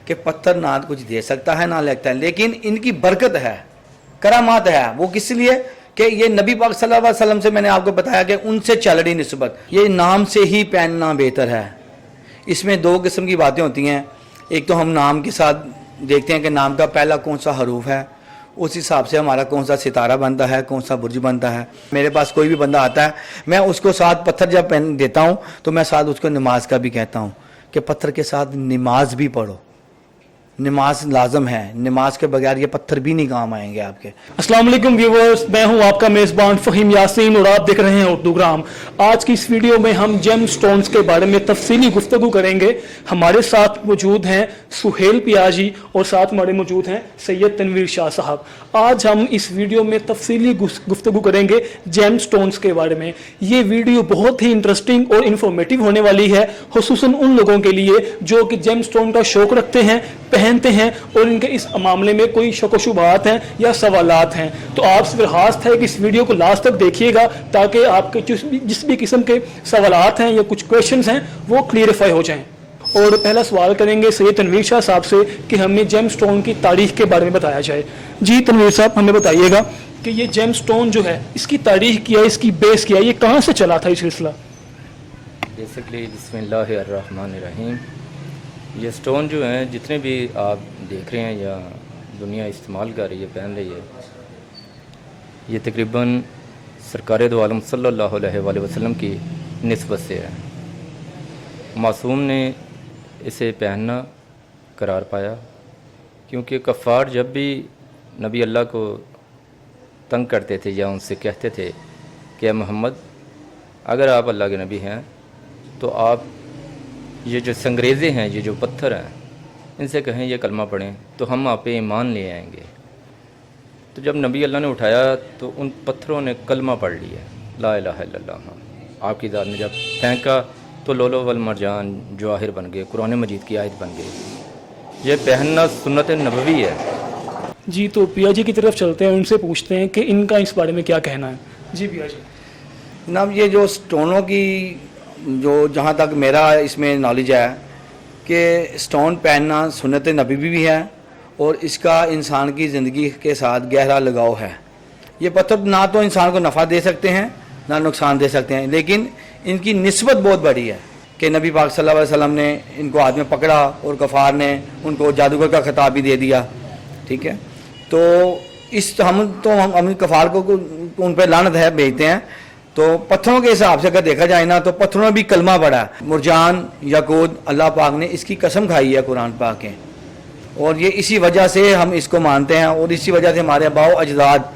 کہ پتھر نہ کچھ دے سکتا ہے نہ لگتا ہے، لیکن ان کی برکت ہے، کرامات ہے۔ وہ کس لیے کہ یہ نبی پاک صلی اللہ علیہ وسلم سے میں نے آپ کو بتایا کہ ان سے چل رہی نسبت، یہ نام سے ہی پہننا بہتر ہے۔ اس میں دو قسم کی باتیں ہوتی ہیں، ایک تو ہم نام کے ساتھ دیکھتے ہیں کہ نام کا پہلا کون سا حروف ہے، اس حساب سے ہمارا کون سا ستارہ بنتا ہے، کون سا برج بنتا ہے۔ میرے پاس کوئی بھی بندہ آتا ہے، میں اس کو ساتھ پتھر جب پہن دیتا ہوں تو میں ساتھ اس کو نماز کا بھی کہتا ہوں کہ پتھر کے ساتھ نماز بھی پڑھو، نماز لازم ہے، نماز کے بغیر یہ پتھر بھی نہیں کام آئیں گے آپ کے۔ السلام علیکم ویورز، میں ہوں آپ کا میزبان فہیم یاسین اور آپ دیکھ رہے ہیں اردو گرام۔ آج کی اس ویڈیو میں ہم جیم سٹونز کے بارے میں تفصیلی گفتگو کریں گے۔ ہمارے ساتھ موجود ہیں سہیل پیاجی اور ساتھ ہمارے موجود ہیں سید تنویر شاہ صاحب۔ آج ہم اس ویڈیو میں تفصیلی گفتگو کریں گے جیم سٹونز کے بارے میں۔ یہ ویڈیو بہت ہی انٹرسٹنگ اور انفارمیٹیو ہونے والی ہے، خصوصاً ان لوگوں کے لیے جو کہ جیم سٹون کا شوق رکھتے ہیں، پہنتے ہیں اور ان کے اس معاملے میں کوئی شک و شبہات ہیں یا سوالات ہیں۔ تو آپ سے درخواست ہے کہ اس ویڈیو کو لاسٹ تک دیکھیے گا تاکہ آپ کے جس بھی قسم کے سوالات ہیں یا کچھ کویشچنز ہیں وہ کلیئرفائی ہو جائیں۔ اور پہلا سوال کریں گے سید تنویر شاہ صاحب سے کہ ہمیں جیم سٹون کی تاریخ کے بارے میں بتایا جائے۔ جی تنویر صاحب، ہمیں بتائیے گا کہ یہ جیم سٹون جو ہے اس کی تاریخ کیا ہے، اس کی بیس کیا ہے، یہ کہاں سے چلا تھا یہ سلسلہ؟ بیسکلی بسم اللہ الرحمن الرحیم، یہ سٹون جو ہیں جتنے بھی آپ دیکھ رہے ہیں یا دنیا استعمال کر رہی ہے، پہن رہی ہے، یہ تقریباً سرکار دو عالم صلی اللہ علیہ وآلہ وسلم کی نسبت سے ہے۔ معصوم نے اسے پہننا قرار پایا کیونکہ کفار جب بھی نبی اللہ کو تنگ کرتے تھے یا ان سے کہتے تھے کہ اے محمد اگر آپ اللہ کے نبی ہیں تو آپ یہ جو سنگریزے ہیں، یہ جو پتھر ہیں، ان سے کہیں یہ کلمہ پڑھیں تو ہم آپ پہ ایمان لے آئیں گے۔ تو جب نبی اللہ نے اٹھایا تو ان پتھروں نے کلمہ پڑھ لیا، لا الہ الا اللہ۔ آپ کی ذات نے جب پھینکا تو لولو والمرجان جواہر بن گئے، قرآن مجید کی آیت بن گئی۔ یہ پہننا سنت نبوی ہے۔ جی تو پیا جی کی طرف چلتے ہیں، ان سے پوچھتے ہیں کہ ان کا اس بارے میں کیا کہنا ہے۔ جی پیا جی۔ جناب یہ جو سٹونوں کی جو جہاں تک میرا اس میں نالج ہے کہ سٹون پہننا سنت نبوی بھی ہے اور اس کا انسان کی زندگی کے ساتھ گہرا لگاؤ ہے۔ یہ پتھر نہ تو انسان کو نفع دے سکتے ہیں نہ نقصان دے سکتے ہیں، لیکن ان کی نسبت بہت بڑی ہے کہ نبی پاک صلی اللہ علیہ وسلم نے ان کو ہاتھ میں پکڑا اور کفار نے ان کو جادوگر کا خطاب بھی دے دیا، ٹھیک ہے۔ تو ہم کفار کو ان پہ لعنت ہے بھیجتے ہیں۔ تو پتھروں کے حساب سے اگر دیکھا جائے نا تو پتھروں میں بھی کلمہ پڑا ہے، مرجان یاقوت، اللہ پاک نے اس کی قسم کھائی ہے قرآن پاک کے، اور یہ اسی وجہ سے ہم اس کو مانتے ہیں اور اسی وجہ سے ہمارے باؤ اجداد،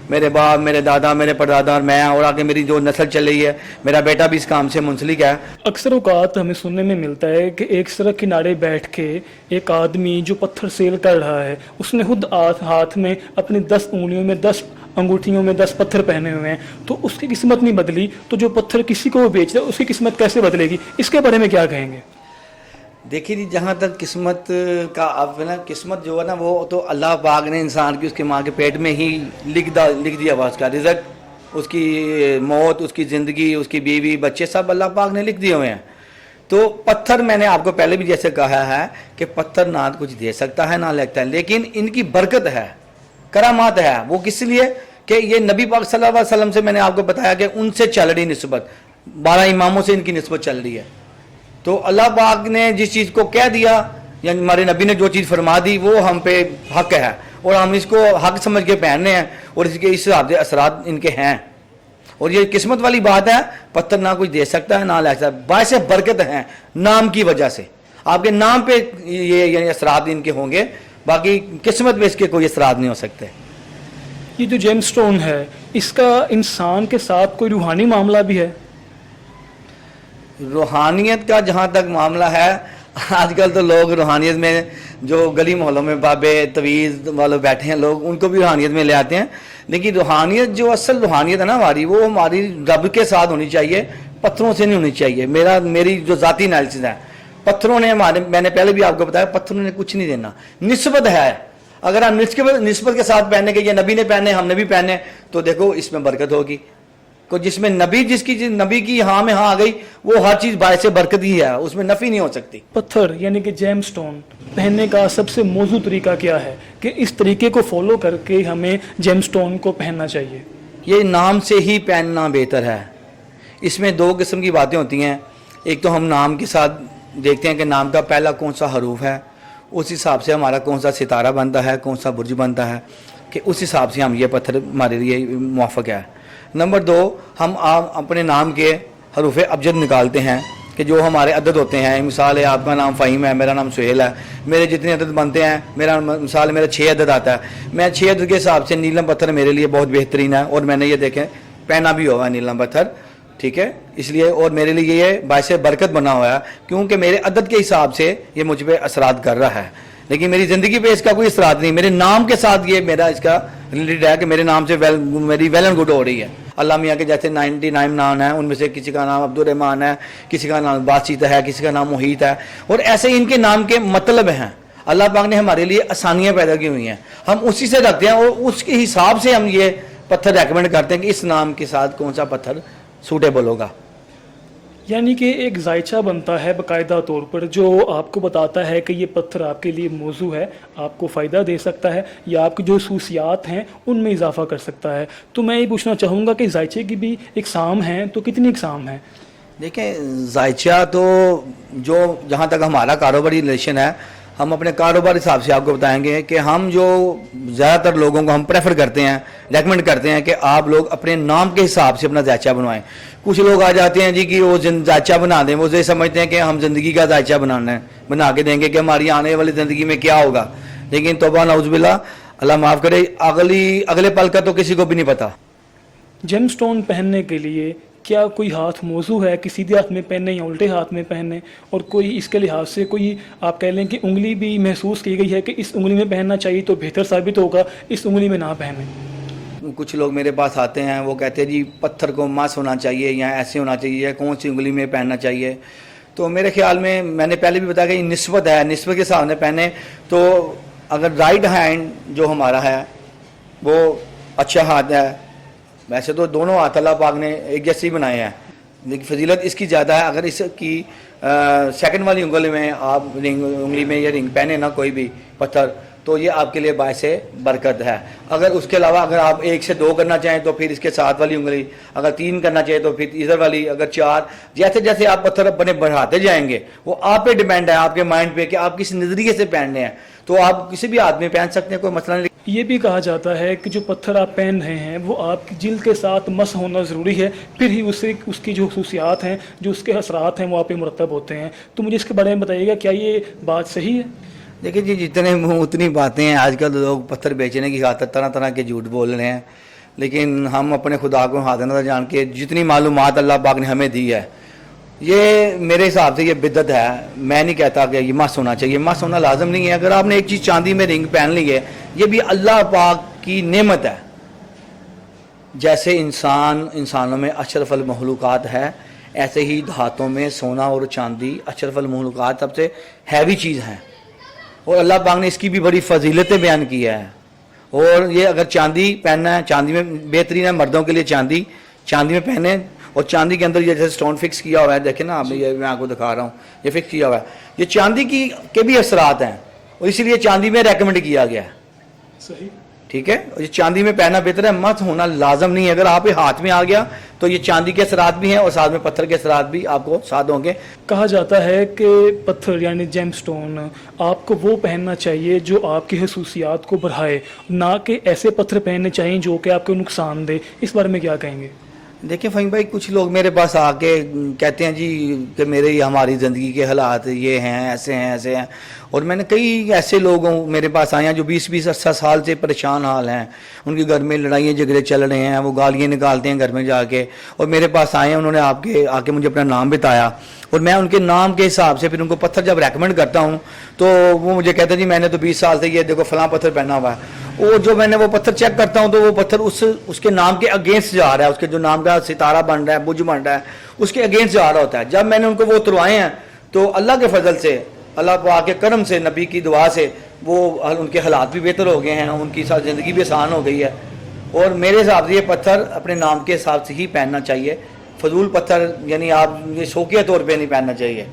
میرے باپ، میرے دادا، میرے پردادا اور میں اور آگے میری جو نسل چل رہی ہے، میرا بیٹا بھی اس کام سے منسلک ہے۔ اکثر اوقات ہمیں سننے میں ملتا ہے کہ ایک سڑک کنارے بیٹھ کے ایک آدمی جو پتھر سیل کر رہا ہے، اس نے خود ہاتھ میں اپنی 10 انگلیوں میں 10 انگوٹھیوں میں 10 پتھر پہنے ہوئے ہیں، تو اس کی قسمت نہیں بدلی، تو جو پتھر کسی کو بیچ رہا ہے اس کی قسمت کیسے بدلے گی؟ اس کے بارے میں کیا کہیں گے؟ دیکھیے جی، جہاں تک قسمت کا اب نا، قسمت جو ہے نا وہ تو اللہ پاک نے انسان کی اس کے ماں کے پیٹ میں ہی لکھ دیا ہوا، اس کا رزق، اس کی موت، اس کی زندگی، اس کی بیوی بچے سب اللہ پاک نے لکھ دیے ہوئے ہیں۔ تو پتھر میں نے آپ کو پہلے بھی جیسے کہا ہے کہ پتھر نہ کچھ دے سکتا ہے نہ لگتا ہے، لیکن ان کی برکت ہے، کرامات ہے۔ وہ کس لیے کہ یہ نبی پاک صلی اللہ علیہ وسلم سے میں نے آپ کو بتایا کہ ان سے چل رہی نسبت، 12 اماموں سے ان کی نسبت چل رہی ہے۔ تو اللہ پاک نے جس چیز کو کہہ دیا یا ہمارے نبی نے جو چیز فرما دی وہ ہم پہ حق ہے اور ہم اس کو حق سمجھ کے پہننے ہیں اور اس کے اس حساب سے اثرات ان کے ہیں۔ اور یہ قسمت والی بات ہے، پتھر نہ کچھ دے سکتا ہے نہ لے سکتا ہے، باعث برکت ہیں نام کی وجہ سے، آپ کے نام پہ یہ یعنی اثرات ان کے ہوں گے، باقی قسمت پہ اس کے کوئی اثرات نہیں ہو سکتے۔ یہ جو جیم سٹون ہے اس کا انسان کے ساتھ کوئی روحانی معاملہ بھی ہے؟ روحانیت کا جہاں تک معاملہ ہے، آج کل تو لوگ روحانیت میں جو گلی محلوں میں بابے تویز والے بیٹھے ہیں لوگ ان کو بھی روحانیت میں لے آتے ہیں، لیکن روحانیت جو اصل روحانیت ہے نا ہماری، وہ ہماری رب کے ساتھ ہونی چاہیے، پتھروں سے نہیں ہونی چاہیے۔ میری جو ذاتی انالیسس ہے، پتھروں نے میں نے پہلے بھی آپ کو بتایا، پتھروں نے کچھ نہیں دینا، نسبت ہے۔ اگر ہم نسبت کے ساتھ پہننے کے، یہ نبی نے پہنے ہم نے بھی پہنے، تو دیکھو اس میں برکت ہوگی، کو جس میں نبی کی ہاں میں ہاں آ گئی وہ ہر چیز باعث برکت ہی ہے, اس میں نفی نہیں ہو سکتی. پتھر یعنی کہ جیم سٹون پہننے کا سب سے موزوں طریقہ کیا ہے کہ اس طریقے کو فالو کر کے ہمیں جیم سٹون کو پہننا چاہیے؟ یہ نام سے ہی پہننا بہتر ہے. اس میں دو قسم کی باتیں ہوتی ہیں. ایک تو ہم نام کے ساتھ دیکھتے ہیں کہ نام کا پہلا کون سا حروف ہے, اس حساب سے ہمارا کون سا ستارہ بنتا ہے, کون سا برج بنتا ہے, کہ اس حساب سے ہم یہ پتھر ہمارے لیے موافق ہے. نمبر دو, ہم اپنے نام کے حروف ابجد نکالتے ہیں کہ جو ہمارے عدد ہوتے ہیں. مثال ہے آپ کا نام فہیم ہے, میرا نام سہیل ہے, میرے جتنے عدد بنتے ہیں, مثال میرا 6 عدد آتا ہے, میں 6 عدد کے حساب سے نیلم پتھر میرے لیے بہت بہترین ہے. اور میں نے یہ دیکھیں پہنا بھی ہوا نیلم پتھر, ٹھیک ہے, اس لیے. اور میرے لیے یہ باعث برکت بنا ہوا ہے کیونکہ میرے عدد کے حساب سے یہ مجھ پہ اثرات کر رہا ہے. لیکن میری زندگی پہ اس کا کوئی اثرات نہیں, میرے نام کے ساتھ یہ میرا اس کا ریلیٹڈ ہے کہ میرے نام سے میری ویل اینڈ گڈ ہو رہی ہے. اللہ میاں کے جیسے 99 نام ہیں, ان میں سے کسی کا نام عبدالرحمن ہے, کسی کا نام باسط ہے, کسی کا نام محیط ہے, اور ایسے ان کے نام کے مطلب ہیں. اللہ پاک نے ہمارے لیے آسانیاں پیدا کی ہوئی ہیں, ہم اسی سے رکھتے ہیں اور اس کے حساب سے ہم یہ پتھر ریکمینڈ کرتے ہیں کہ اس نام کے ساتھ کون سا پتھر سوٹیبل ہوگا. یعنی کہ ایک ذائچہ بنتا ہے باقاعدہ طور پر جو آپ کو بتاتا ہے کہ یہ پتھر آپ کے لیے موزوں ہے, آپ کو فائدہ دے سکتا ہے یا آپ کی جو خصوصیات ہیں ان میں اضافہ کر سکتا ہے. تو میں یہ پوچھنا چاہوں گا کہ ذائچے کی بھی اقسام ہیں, تو کتنی اقسام ہیں؟ دیکھیں ذائچہ تو جو جہاں تک ہمارا کاروباری ریلیشن ہے, ہم اپنے کاروبار حساب سے آپ کو بتائیں گے کہ ہم جو زیادہ تر لوگوں کو ہم پریفر کرتے ہیں, ریکمینڈ کرتے ہیں کہ آپ لوگ اپنے نام کے حساب سے اپنا ذائچہ بنوائیں. کچھ لوگ آ جاتے ہیں جی کہ وہ ذائچہ بنا دیں, وہ یہ سمجھتے ہیں کہ ہم زندگی کا ذائچہ بنا کے دیں گے کہ ہماری آنے والی زندگی میں کیا ہوگا. لیکن توبہ نعوذ باللہ, اللہ معاف کرے, اگلے پل کا تو کسی کو بھی نہیں پتا. جیم سٹون پہننے کے لیے کیا کوئی ہاتھ موزوں ہے کہ سیدھے ہاتھ میں پہننے یا الٹے ہاتھ میں پہننے, اور کوئی اس کے لحاظ سے کوئی آپ کہہ لیں کہ انگلی بھی محسوس کی گئی ہے کہ اس انگلی میں پہننا چاہیے تو بہتر ثابت ہوگا, اس انگلی میں نہ پہنیں؟ کچھ لوگ میرے پاس آتے ہیں, وہ کہتے ہیں جی پتھر کو مس ہونا چاہیے یا ایسے ہونا چاہیے یا کون سی انگلی میں پہننا چاہیے. تو میرے خیال میں نے پہلے بھی بتایا کہ یہ نسبت ہے, نسبت کے سامنے پہنے. تو اگر رائٹ ہینڈ جو ہمارا ہے وہ اچھا ہاتھ ہے, ویسے تو دونوں ہاتھ اللہ پاک نے ایک جیسے ہی بنائے ہیں, لیکن فضیلت اس کی زیادہ ہے. اگر اس کی سیکنڈ والی انگلی میں آپ انگلی میں یہ رنگ پہنے نا کوئی بھی پتھر, تو یہ آپ کے لیے باعث برکت ہے. اگر اس کے علاوہ اگر آپ 1 سے 2 کرنا چاہیں تو پھر اس کے ساتھ والی انگلی, اگر 3 کرنا چاہیں تو پھر ادھر والی, اگر 4, جیسے جیسے آپ پتھر اپنے بڑھاتے جائیں گے وہ آپ پہ ڈیپینڈ ہے, آپ کے مائنڈ پہ کہ آپ کس نظریے سے پہننے ہیں. تو آپ کسی بھی آدمی پہن سکتے ہیں, کوئی مسئلہ نہیں. یہ بھی کہا جاتا ہے کہ جو پتھر آپ پہن رہے ہیں وہ آپ کی جلد کے ساتھ مس ہونا ضروری ہے, پھر ہی اس کی جو خصوصیات ہیں, جو اس کے اثرات ہیں وہ آپ پہ مرتب ہوتے ہیں. تو مجھے اس کے بارے میں بتائیے گا, کیا یہ بات صحیح ہے؟ دیکھیں جی, جتنے منہ اتنی باتیں ہیں. آج کل لوگ پتھر بیچنے کی خاطر طرح طرح کے جھوٹ بول رہے ہیں, لیکن ہم اپنے خدا کو ہاتھ نظر جان کے جتنی معلومات اللہ پاک نے ہمیں دی ہے, یہ میرے حساب سے یہ بدعت ہے. میں نہیں کہتا کہ یہ مس ہونا چاہیے, مس ہونا لازم نہیں ہے. اگر آپ نے ایک چیز چاندی میں رنگ پہن لی ہے, یہ بھی اللہ پاک کی نعمت ہے. جیسے انسانوں میں اشرف المخلوقات ہے, ایسے ہی دھاتوں میں سونا اور چاندی اشرف المخلوقات سب سے ہیوی چیز ہیں, اور اللہ پاک نے اس کی بھی بڑی فضیلتیں بیان کی ہے. اور یہ اگر چاندی پہننا ہے, چاندی میں بہترین ہے مردوں کے لیے, چاندی میں پہنے. اور چاندی کے اندر یہ جیسے سٹون فکس کیا ہوا ہے, دیکھیں نا آپ, یہ میں آپ کو دکھا رہا ہوں, یہ فکس کیا ہوا ہے. یہ چاندی کے بھی اثرات ہیں, اور اسی لیے چاندی میں ریکمینڈ کیا گیا ہے. صحیح, ٹھیک ہے. اور یہ چاندی میں پہننا بہتر ہے, مت ہونا لازم نہیں ہے. اگر آپ ہاتھ میں آ گیا تو یہ چاندی کے اثرات بھی ہیں اور ساتھ میں پتھر کے اثرات بھی آپ کو ساتھ ہوں گے. کہا جاتا ہے کہ پتھر یعنی جیم سٹون آپ کو وہ پہننا چاہیے جو آپ کی خصوصیات کو بڑھائے, نہ کہ ایسے پتھر پہننے چاہیے جو کہ آپ کو نقصان دے. اس بارے میں کیا کہیں گے؟ دیکھیں فہیم بھائی, کچھ لوگ میرے پاس آ کے کہتے ہیں جی کہ ہماری زندگی کے حالات یہ ہیں, ایسے ہیں. اور میں نے کئی ایسے لوگ میرے پاس آئے ہیں جو 20 سال سے پریشان حال ہیں, ان کے گھر میں لڑائیاں جھگڑے چل رہے ہیں, وہ گالیاں نکالتے ہیں گھر میں جا کے, اور میرے پاس آئے ہیں, انہوں نے آ کے مجھے اپنا نام بتایا, اور میں ان کے نام کے حساب سے پھر ان کو پتھر جب ریکمینڈ کرتا ہوں تو وہ مجھے کہتے ہیں جی میں نے تو 20 سال سے یہ دیکھو فلاں پتھر پہنا ہوا ہے. وہ جو میں نے وہ پتھر چیک کرتا ہوں تو وہ پتھر اس کے نام کے اگینسٹ جا رہا ہے, اس کے جو نام کا ستارہ بن رہا ہے, برج بن رہا ہے, اس کے اگینسٹ جا رہا ہوتا ہے. جب میں نے ان کو وہ اتروائے ہیں تو اللہ کے فضل سے, اللہ پاک کے کرم سے, نبی کی دعا سے وہ ان کے حالات بھی بہتر ہو گئے ہیں, ان کی ساری زندگی بھی آسان ہو گئی ہے. اور میرے حساب سے یہ پتھر اپنے نام کے حساب سے ہی پہننا چاہیے, فضول پتھر یعنی آپ یہ شوقیہ طور پہ نہیں پہننا چاہیے.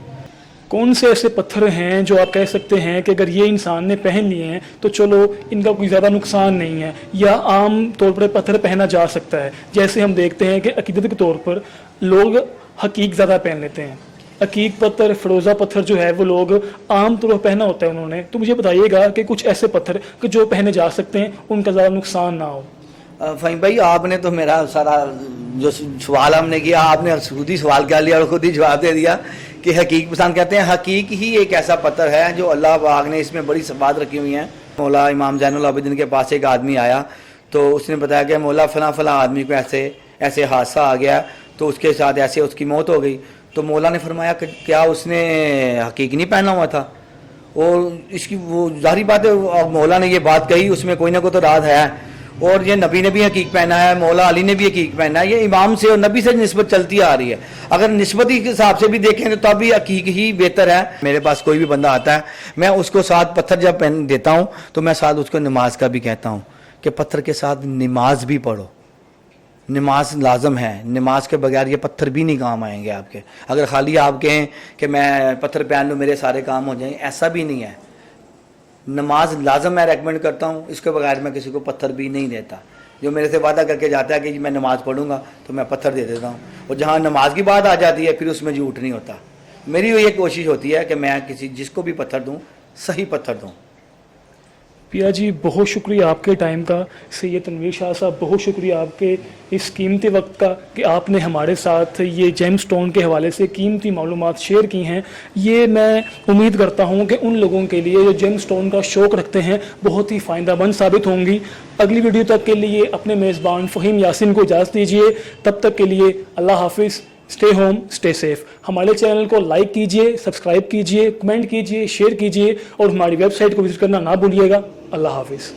کون سے ایسے پتھر ہیں جو آپ کہہ سکتے ہیں کہ اگر یہ انسان نے پہن لیے ہیں تو چلو ان کا کوئی زیادہ نقصان نہیں ہے, یا عام طور پر پتھر پہنا جا سکتا ہے؟ جیسے ہم دیکھتے ہیں کہ عقیدت کے طور پر لوگ حقیق زیادہ پہن لیتے ہیں. عقیق پتھر, فروزہ پتھر جو ہے وہ لوگ عام طور پر پہنا ہوتا ہے انہوں نے. تو مجھے بتائیے گا کہ کچھ ایسے پتھر کہ جو پہنے جا سکتے ہیں, ان کا زیادہ نقصان نہ ہو. فہیم بھائی, آپ نے تو میرا سارا جو سوال ہم نے کیا, آپ نے خود ہی سوال کر لیا اور خود ہی جواب دے دیا کہ حقیق پسند کہتے ہیں. حقیق ہی ایک ایسا پتھر ہے جو اللہ پاک نے اس میں بڑی بات رکھی ہوئی ہیں. مولا امام زین العابدین کے پاس ایک آدمی آیا تو اس نے بتایا کہ مولا فلاں فلاں آدمی کو ایسے حادثہ آ گیا تو اس کے ساتھ ایسے اس کی موت ہو گئی. تو مولا نے فرمایا کہ کیا اس نے حقیق نہیں پہنا ہوا تھا؟ اور اس کی وہ ظاہری بات ہے, مولا نے یہ بات کہی, اس میں کوئی نہ کوئی تو راز ہے. اور یہ نبی نے بھی حقیق پہنا ہے, مولا علی نے بھی حقیق پہنا ہے. یہ امام سے اور نبی سے نسبت چلتی آ رہی ہے. اگر نسبتی کے حساب سے بھی دیکھیں تو تب بھی حقیق ہی بہتر ہے. میرے پاس کوئی بھی بندہ آتا ہے, میں اس کو ساتھ پتھر جب پہن دیتا ہوں تو میں ساتھ اس کو نماز کا بھی کہتا ہوں کہ پتھر کے ساتھ نماز بھی پڑھو, نماز لازم ہے. نماز کے بغیر یہ پتھر بھی نہیں کام آئیں گے آپ کے. اگر خالی آپ کہیں کہ میں پتھر پہن لوں میرے سارے کام ہو جائیں, ایسا بھی نہیں ہے. نماز لازم میں ریکمینڈ کرتا ہوں, اس کے بغیر میں کسی کو پتھر بھی نہیں دیتا. جو میرے سے وعدہ کر کے جاتا ہے کہ میں نماز پڑھوں گا تو میں پتھر دے دیتا ہوں. اور جہاں نماز کی بات آ جاتی ہے پھر اس میں جھوٹ نہیں ہوتا. میری یہ کوشش ہوتی ہے کہ میں جس کو بھی پتھر دوں صحیح پتھر دوں. پیا جی بہت شکریہ آپ کے ٹائم کا. سید تنویر شاہ صاحب بہت شکریہ آپ کے اس قیمتی وقت کا کہ آپ نے ہمارے ساتھ یہ جیم سٹون کے حوالے سے قیمتی معلومات شیئر کی ہیں. یہ میں امید کرتا ہوں کہ ان لوگوں کے لیے جو جیم سٹون کا شوق رکھتے ہیں بہت ہی فائدہ مند ثابت ہوں گی. اگلی ویڈیو تک کے لیے اپنے میزبان فہیم یاسین کو اجازت دیجیے. تب تک کے لیے اللہ حافظ. Stay home stay safe. ہمارے چینل کو لائک کیجیے, سبسکرائب کیجیے, کمنٹ کیجیے, شیئر کیجیے اور ہماری ویب سائٹ کو وزٹ کرنا نہ بھولیے گا. اللہ حافظ.